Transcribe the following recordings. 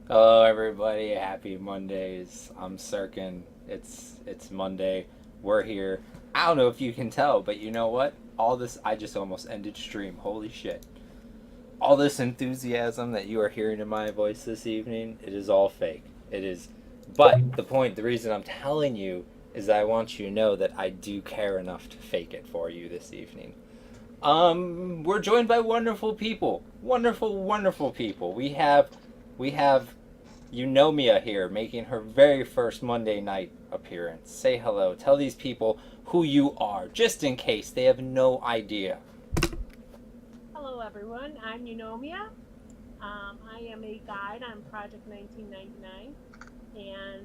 Hello, everybody. Happy Mondays. I'm Sirken. It's Monday. We're here. I don't know if you can tell, but you know what? All this I just almost ended stream. Holy shit! All this enthusiasm that you are hearing in my voice this evening, it is all fake. It is. But the reason I'm telling you is that I want you to know that I do care enough to fake it for you this evening. We're joined by wonderful people. Wonderful, wonderful people. We have Eunomia here making her very first Monday night appearance. Say hello. Tell these people who you are, just in case they have no idea. Hello everyone, I'm Eunomia. I am a guide on Project 1999, and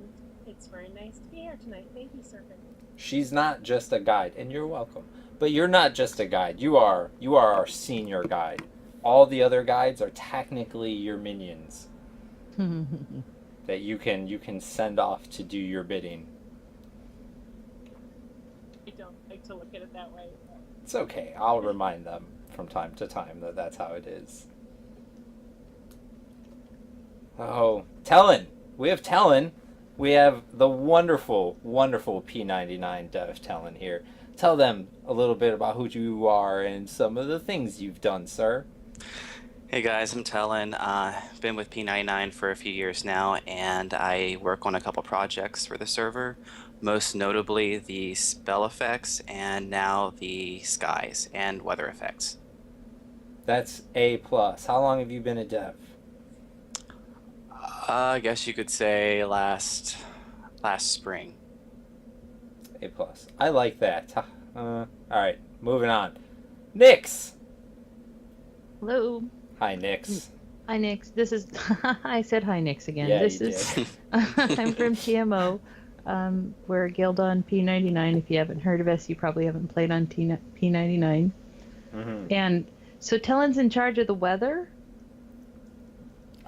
it's very nice to be here tonight. Thank you, Sirken. She's not just a guide, and you're welcome. But you're not just a guide. You are our senior guide. All the other guides are technically your minions that you can send off to do your bidding. I don't like to look at it that way. It's okay. I'll remind them from time to time that that's how it is. Oh, Tellin! We have Tellin. We have the wonderful, wonderful P99 dev Tellin here. Tell them a little bit about who you are and some of the things you've done, sir. Hey guys, I'm Tellin. Been with P99 for a few years now, and I work on a couple projects for the server, most notably the spell effects and now the skies and weather effects. That's A plus. How long have you been a dev? I guess you could say last spring. A plus. I like that. All right, moving on. Nix. Hello. Hi, Nix. Hi, Nix. This is. I said hi, Nix again. Yeah, this you is. did. I'm from TMO. We're a guild on P99. If you haven't heard of us, you probably haven't played on P99. Mm-hmm. And so Tellin's in charge of the weather.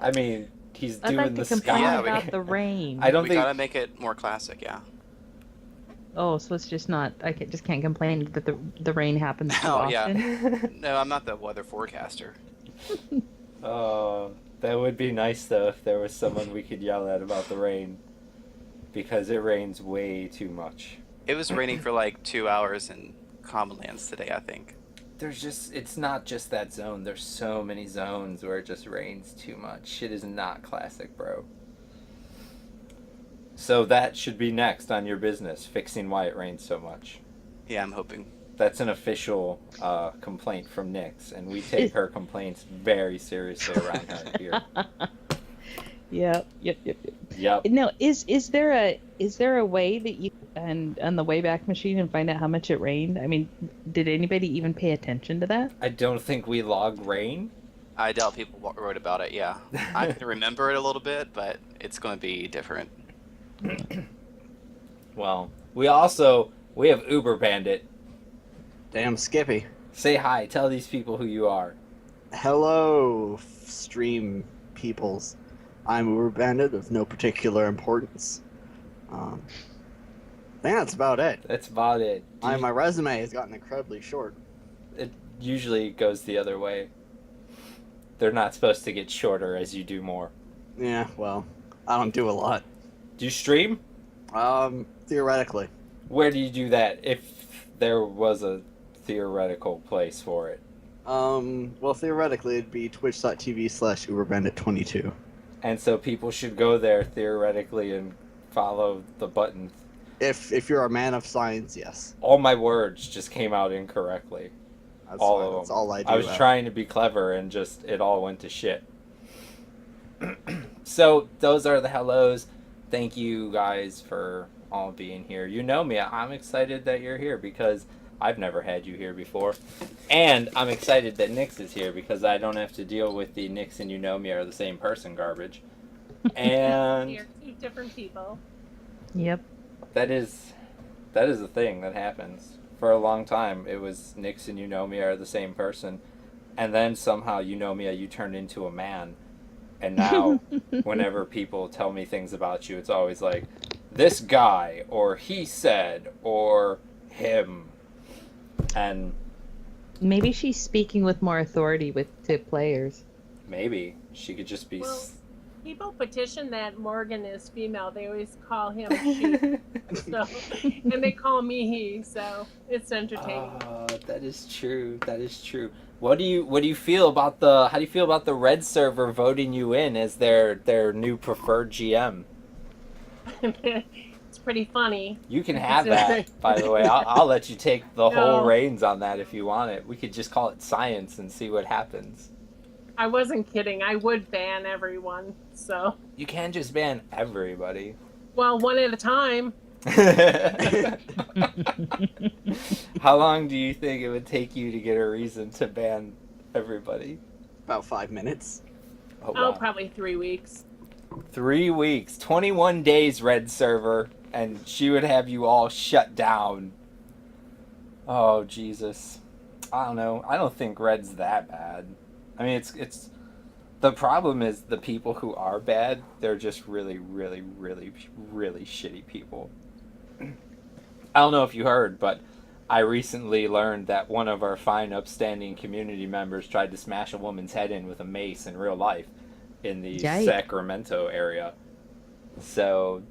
I mean, he's I'd doing like the to complain sky. about the rain. I don't We think. gotta make it more classic, yeah. Oh, so it's just not. Just can't complain that the rain happens too Oh, often. yeah. No, I'm not the weather forecaster. Oh, that would be nice though if there was someone we could yell at about the rain, because it rains way too much. It was raining for like 2 hours in Commonlands today, I think. It's not just that zone. There's so many zones where it just rains too much. Shit is not classic, bro. So that should be next on your business, fixing why it rains so much. Yeah, I'm hoping. That's an official complaint from Nyx, and we take her complaints very seriously around here. Yep. Yep. Now, is there a way that you on the Wayback Machine and find out how much it rained? I mean, did anybody even pay attention to that? I don't think we log rain. I doubt people wrote about it, yeah. I can remember it a little bit, but it's going to be different. Well, we have Uber Bandit. Damn Skippy. Say hi. Tell these people who you are. Hello, stream peoples. I'm Uber Bandit of no particular importance. I think that's about it. That's about it. My resume has gotten incredibly short. It usually goes the other way. They're not supposed to get shorter as you do more. Yeah, well, I don't do a lot. Do you stream? Theoretically. Where do you do that if there was a theoretical place for it? Well, theoretically, it'd be twitch.tv/UberBandit22. And so people should go there theoretically and follow the button. If you're a man of science, yes. All my words just came out incorrectly. That's All fine. of them. That's all I do. I was trying to be clever and just it all went to shit. So those are the hellos. Thank you guys for all being here. You know me. I'm excited that you're here because I've never had you here before. And I'm excited that Nyx is here because I don't have to deal with the Nyx and Eunomia are the same person garbage. And We are two different people. Yep. that is a thing that happens. For a long time, it was Nyx and Eunomia are the same person. And then somehow Eunomia, you turned into a man. And now, whenever people tell me things about you, it's always like, this guy, or he said, or him. And Maybe she's speaking with more authority to players. maybe she could just be Well, People petition that Morgan is female. They always call him she. So, and they call me he. So it's entertaining. Oh, that is true. That is true. What do you feel about the how do you feel about the Red server voting you in as their new preferred GM? It's pretty funny. You can have that, by the way. I'll let you take the whole No. reins on that if you want it. We could just call it science and see what happens. I wasn't kidding. I would ban everyone. So, You can just ban everybody. well, one at a time. How long do you think it would take you to get a reason to ban everybody? About 5 minutes. Oh, Oh, wow. probably 3 weeks. 3 weeks, 21 days, Red server, and she would have you all shut down. Oh, Jesus. I don't know. I don't think Red's that bad. I mean, it's the problem is the people who are bad, they're just really, really, really, really shitty people. I don't know if you heard, but I recently learned that one of our fine, upstanding community members tried to smash a woman's head in with a mace in real life in the Yikes. Sacramento area. So,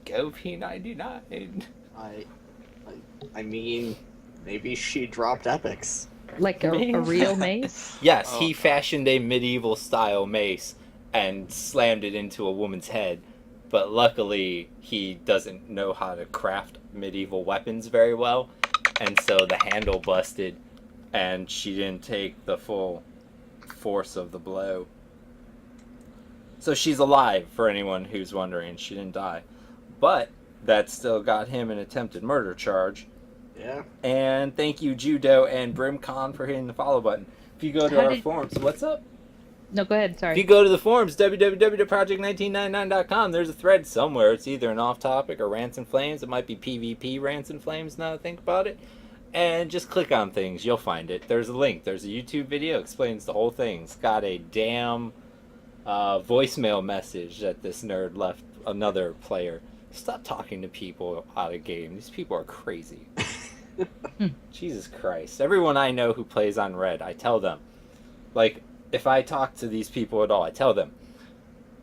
go P99. I mean, maybe she dropped epics. Like a real mace? Yes, Oh, he God. fashioned a medieval style mace and slammed it into a woman's head. But luckily, he doesn't know how to craft medieval weapons very well. And so the handle busted, and she didn't take the full force of the blow. So she's alive, for anyone who's wondering. She didn't die. But that still got him an attempted murder charge. Yeah. And thank you, Judo and Brimcon, for hitting the follow button. If you go to How our did- forums, what's up? No, go ahead. If Sorry. you go to the forums, www.project1999.com, there's a thread somewhere. It's either an off-topic or Rants and Flames. It might be PvP Rants and Flames, now that I think about it. And just click on things. You'll find it. There's a link. There's a YouTube video. Explains the whole thing. It's got a damn voicemail message that this nerd left another player. Stop talking to people out of game. These people are crazy. Jesus Christ. Everyone I know who plays on Red, I tell them, like, if I talk to these people at all, I tell them,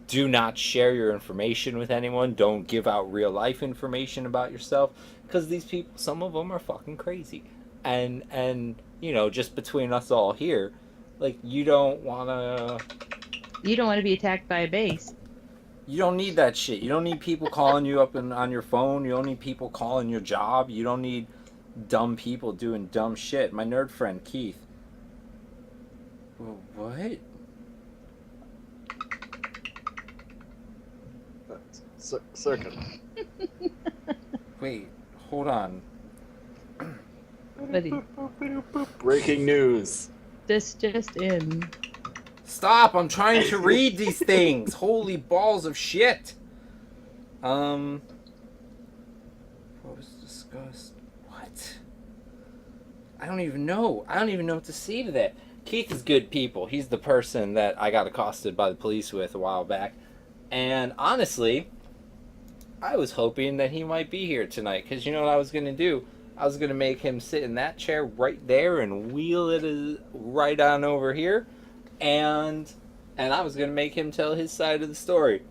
do not share your information with anyone. Don't give out real life information about yourself, because these people, some of them are fucking crazy. And you know, just between us all here, like, you don't want to... You don't want to be attacked by a base. You don't need that shit. You don't need people calling you up on your phone. You don't need people calling your job. You don't need dumb people doing dumb shit. My nerd friend, Keith. What? Sirken. Wait, hold on. But Breaking news. this just in. Stop! I'm trying to read these things. Holy balls of shit. What was discussed? What? I don't even know. I don't even know what to say to that. Keith is good people. He's the person that I got accosted by the police with a while back. And honestly, I was hoping that he might be here tonight. Because you know what I was going to do? I was going to make him sit in that chair right there and wheel it right on over here. And I was going to make him tell his side of the story.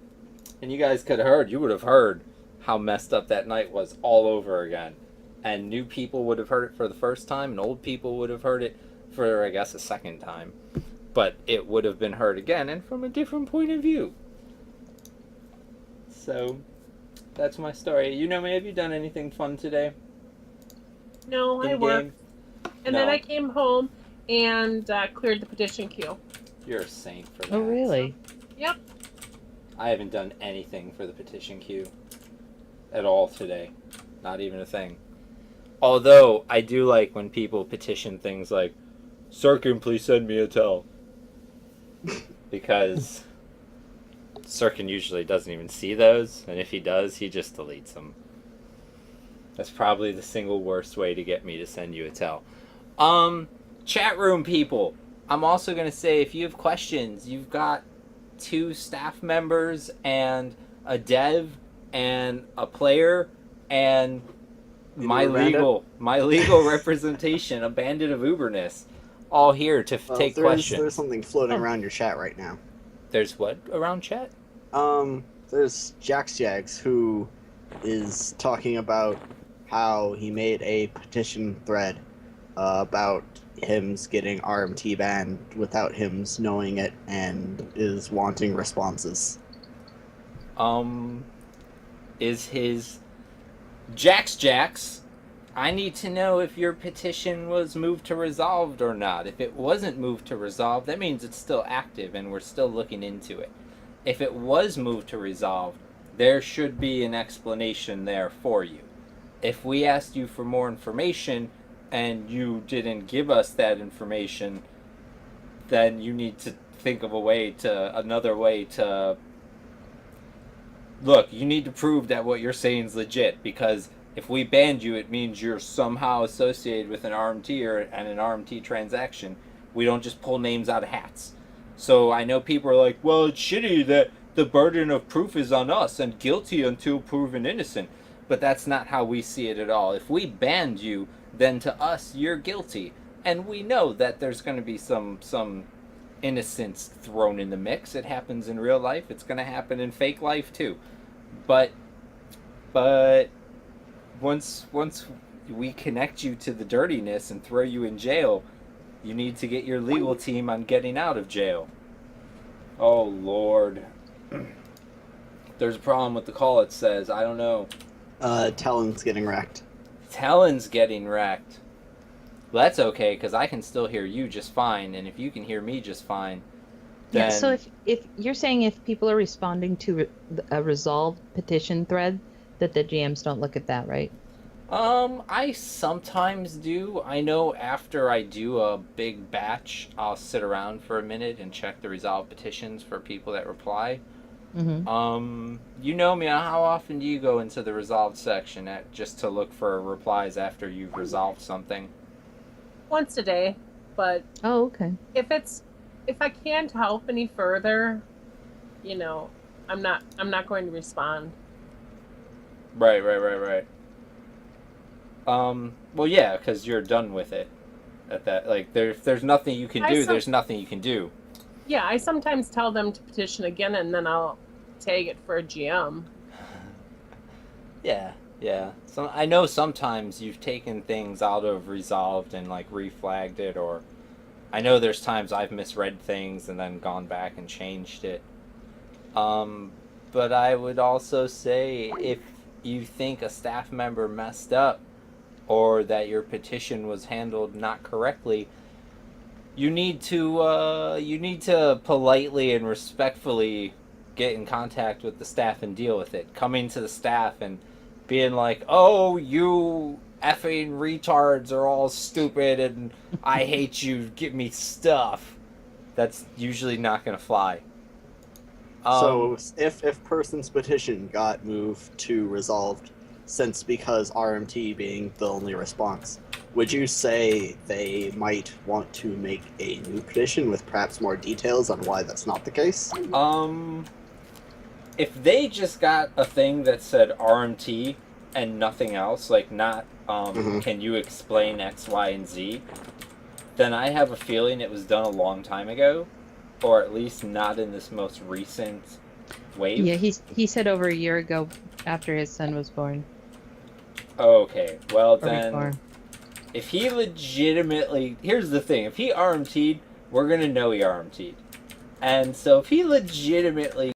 And you guys could have heard. You would have heard how messed up that night was all over again. And new people would have heard it for the first time. And old people would have heard it for, I guess, a second time. But it would have been heard again and from a different point of view. So, that's my story. You know me, have you done anything fun today? No, I In worked. game? And No. then I came home and cleared the petition queue. You're a saint for that. Oh, really? Yep. I haven't done anything for the petition queue at all today. Not even a thing. Although, I do like when people petition things like, Sirken, please send me a tell. Because Sirken usually doesn't even see those, and if he does, he just deletes them. That's probably the single worst way to get me to send you a tell. Chat room people. I'm also going to say, if you have questions, you've got 2 staff members and a dev and a player and my legal representation, a bandit of Uberness, all here to take questions. There's something floating around your chat right now. There's what around chat? There's Jaxs who is talking about how he made a petition thread about hymns getting RMT banned without hymns knowing it and is wanting responses. Is his Jaxs? I need to know if your petition was moved to resolved or not. If it wasn't moved to resolved, that means it's still active and we're still looking into it. If it was moved to resolved, there should be an explanation there for you. If we asked you for more information and you didn't give us that information, then you need to think of another way to look. You need to prove that what you're saying is legit, because if we banned you, it means you're somehow associated with an RMT and an RMT transaction. We don't just pull names out of hats. So I know people are like, well, it's shitty that the burden of proof is on us and guilty until proven innocent. But that's not how we see it at all. If we banned you, then to us, you're guilty. And we know that there's going to be some innocence thrown in the mix. It happens in real life. It's going to happen in fake life too. But once we connect you to the dirtiness and throw you in jail, you need to get your legal team on getting out of jail. Oh, Lord. There's a problem with the call, it says. I don't know. Tellin's getting wrecked. Tellin's getting wrecked. Well, that's okay, because I can still hear you just fine, and if you can hear me just fine, then... Yeah, so if you're saying if people are responding to a resolved petition thread, that the GMs don't look at that, right? I sometimes do. I know after I do a big batch, I'll sit around for a minute and check the resolved petitions for people that reply. Mm-hmm. You know me, how often do you go into the resolved section just to look for replies after you've resolved something? Once a day, but Oh, okay. if I can't help any further, I'm not going to respond. Right. Well, yeah, because you're done with it. At that, like, if there's nothing you can do, there's nothing you can do. Yeah, I sometimes tell them to petition again, and then I'll tag it for a GM. Yeah. So I know sometimes you've taken things out of resolved and like reflagged it, or I know there's times I've misread things and then gone back and changed it. But I would also say if you think a staff member messed up or that your petition was handled not correctly, you need to politely and respectfully get in contact with the staff and deal with it. Coming to the staff and being like, oh, you effing retards are all stupid and I hate you, give me stuff. That's usually not going to fly. So if person's petition got moved to resolved, since because RMT being the only response, would you say they might want to make a new petition with perhaps more details on why that's not the case? If they just got a thing that said RMT and nothing else, like not can you explain X, Y, and Z, then I have a feeling it was done a long time ago, or at least not in this most recent wave. Yeah, he said over a year ago after his son was born. Okay, well Or then, before. if he legitimately... Here's the thing, if he RMT'd, we're gonna know he RMT'd. And so if he legitimately